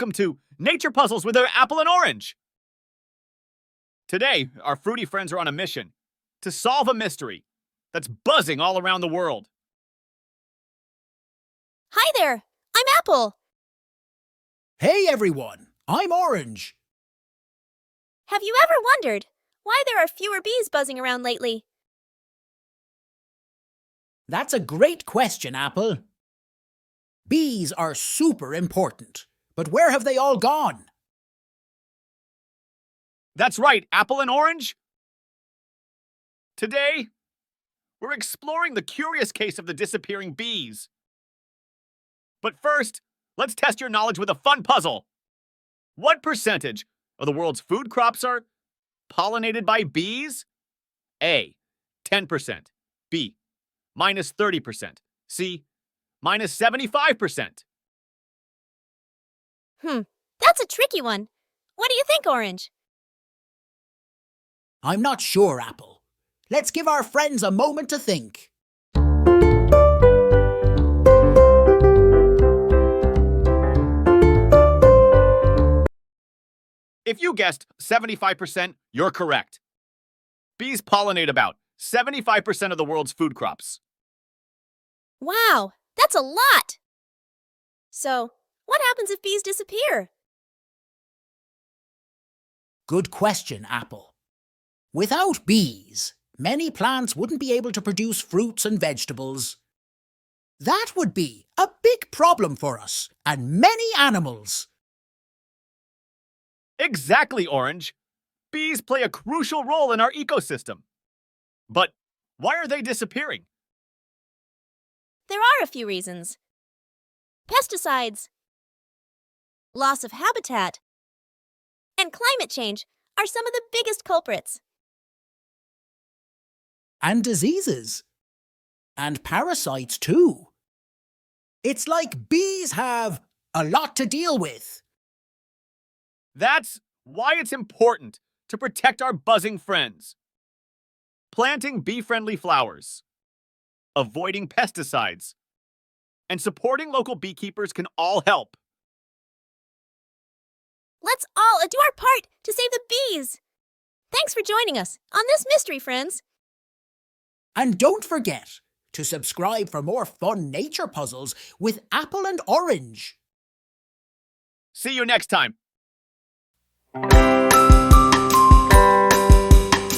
welcome to Nature Puzzles with Apple and Orange. Today, our fruity friends are on a mission to solve a mystery that's buzzing all around the world. Hi there, I'm Apple. Hey everyone, I'm Orange. Have you ever wondered why there are fewer bees buzzing around lately? That's a great question, Apple. Bees are super important, but where have they all gone? That's right, Apple and Orange. Today, we're exploring the curious case of the disappearing bees. But first, let's test your knowledge with a fun puzzle. What percentage of the world's food crops are pollinated by bees? A, 10%. B, minus 30%. C, minus 75%. That's a tricky one. What do you think, Orange? I'm not sure, Apple. Let's give our friends a moment to think. If you guessed 75%, you're correct. Bees pollinate about 75% of the world's food crops. Wow, that's a lot! So, what happens if bees disappear? Good question, Apple. Without bees, many plants wouldn't be able to produce fruits and vegetables. That would be a big problem for us and many animals. Exactly, Orange. Bees play a crucial role in our ecosystem. But why are they disappearing? There are a few reasons. Pesticides, loss of habitat, and climate change are some of the biggest culprits. And diseases. And parasites too. It's like bees have a lot to deal with. That's why it's important to protect our buzzing friends. Planting bee-friendly flowers, avoiding pesticides, and supporting local beekeepers can all help. Let's all do our part to save the bees! Thanks for joining us on this mystery, friends! And don't forget to subscribe for more fun nature puzzles with Apple and Orange. See you next time.